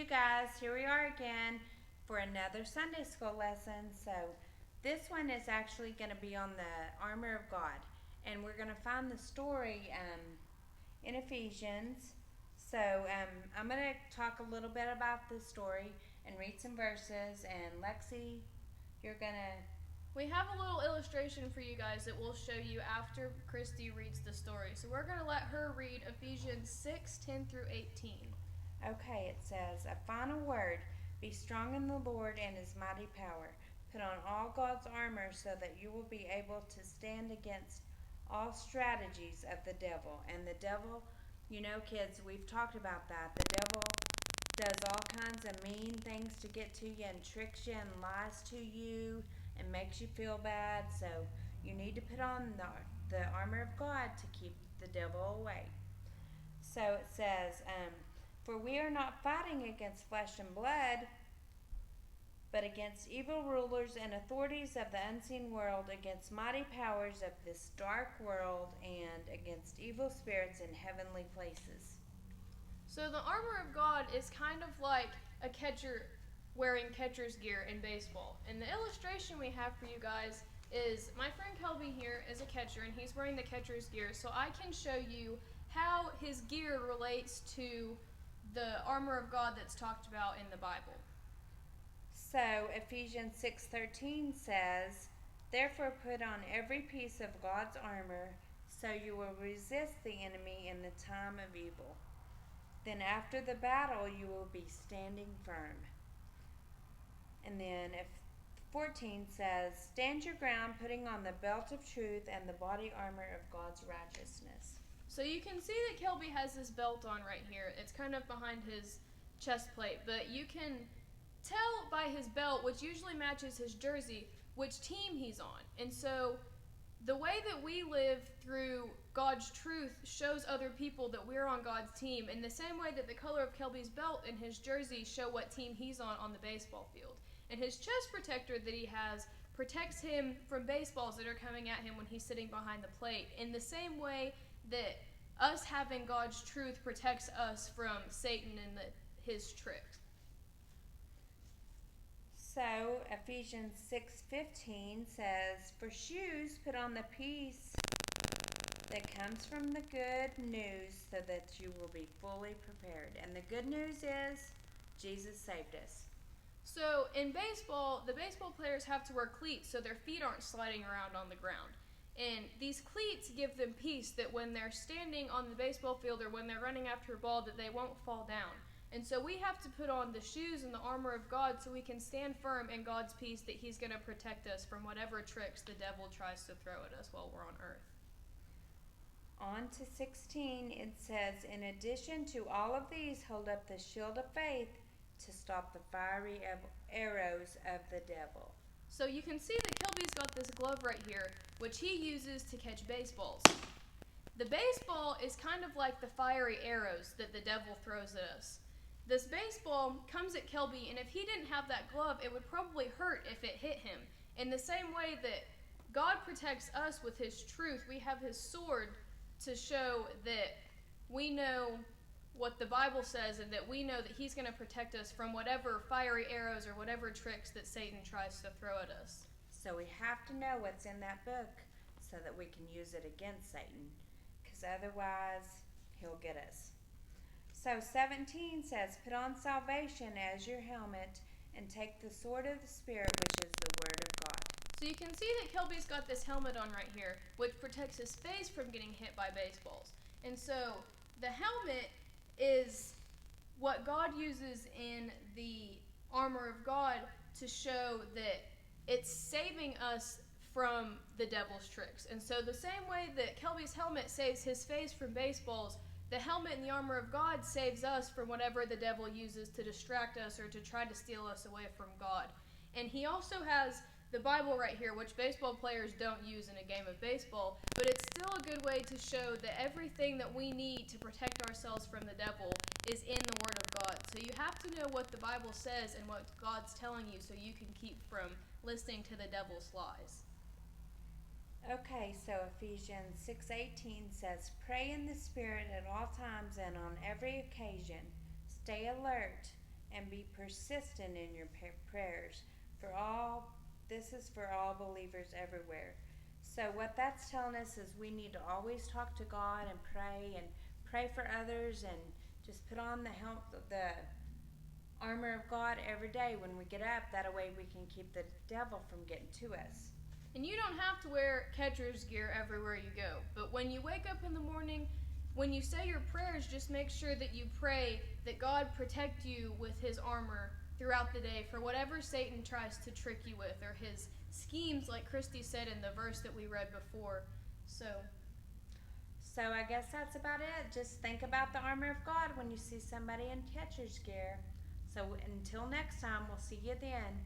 you guys. Here we are again for another Sunday school lesson. So, this one is actually going to be on the armor of God. And we're going to find the story in Ephesians. So, I'm going to talk a little bit about this story and read some verses. And Lexi, you're going to. We have a little illustration for you guys that we'll show you after Christy reads the story. So we're going to let her read Ephesians 6:10 through 18. Okay, it says, a final word, be strong in the Lord and his mighty power. Put on all God's armor so that you will be able to stand against all strategies of the devil. And the devil, you know, kids, we've talked about that. The devil does all kinds of mean things to get to you and tricks you and lies to you and makes you feel bad. So you need to put on the armor of God to keep the devil away. So it says, for we are not fighting against flesh and blood, but against evil rulers and authorities of the unseen world, against mighty powers of this dark world, and against evil spirits in heavenly places. So the armor of God is kind of like a catcher wearing catcher's gear in baseball. And the illustration we have for you guys is my friend Kelby here is a catcher and he's wearing the catcher's gear. So I can show you how his gear relates to the armor of God that's talked about in the Bible. So Ephesians 6:13 says, therefore put on every piece of God's armor so you will resist the enemy in the time of evil. Then after the battle you will be standing firm. And then if 14 says, stand your ground, putting on the belt of truth and the body armor of God's righteousness. So you can see that Kelby has this belt on right here. It's kind of behind his chest plate, but you can tell by his belt, which usually matches his jersey, which team he's on. And so the way that we live through God's truth shows other people that we're on God's team in the same way that the color of Kelby's belt and his jersey show what team he's on the baseball field. And his chest protector that he has protects him from baseballs that are coming at him when he's sitting behind the plate, in the same way that us having God's truth protects us from Satan and his tricks. So Ephesians 6:15 says, for shoes put on the peace that comes from the good news so that you will be fully prepared. And the good news is Jesus saved us. So in baseball, the baseball players have to wear cleats so their feet aren't sliding around on the ground. And these cleats give them peace that when they're standing on the baseball field or when they're running after a ball that they won't fall down. And so we have to put on the shoes and the armor of God so we can stand firm in God's peace that he's going to protect us from whatever tricks the devil tries to throw at us while we're on earth. On to 16, it says, in addition to all of these, hold up the shield of faith to stop the fiery arrows of the devil. So you can see that Kelby's got this glove right here, which he uses to catch baseballs. The baseball is kind of like the fiery arrows that the devil throws at us. This baseball comes at Kelby, and if he didn't have that glove, it would probably hurt if it hit him. In the same way that God protects us with his truth, we have his sword to show that we know what the Bible says and that we know that he's going to protect us from whatever fiery arrows or whatever tricks that Satan tries to throw at us. So we have to know what's in that book so that we can use it against Satan, because otherwise he'll get us. So 17 says, put on salvation as your helmet and take the sword of the Spirit, which is the word of God. So you can see that Kelby's got this helmet on right here, which protects his face from getting hit by baseballs. And so the helmet is what God uses in the armor of God to show that it's saving us from the devil's tricks. And so the same way that Kelby's helmet saves his face from baseballs, the helmet and the armor of God saves us from whatever the devil uses to distract us or to try to steal us away from God. And he also has the Bible right here, which baseball players don't use in a game of baseball, but it's still a good way to show that everything that we need to protect ourselves from the devil is in the Word of God. So you have to know what the Bible says and what God's telling you so you can keep from listening to the devil's lies. Okay, so Ephesians 6:18 says, pray in the Spirit at all times and on every occasion. Stay alert and be persistent in your prayers. This is for all believers everywhere. So what that's telling us is we need to always talk to God and pray for others, and just put on the armor of God every day when we get up. That way we can keep the devil from getting to us. And you don't have to wear catcher's gear everywhere you go. But when you wake up in the morning, when you say your prayers, just make sure that you pray that God protect you with his armor throughout the day for whatever Satan tries to trick you with, or his schemes, like Christy said in the verse that we read before. So I guess that's about it. Just think about the armor of God when you see somebody in catcher's gear. So until next time, we'll see you then.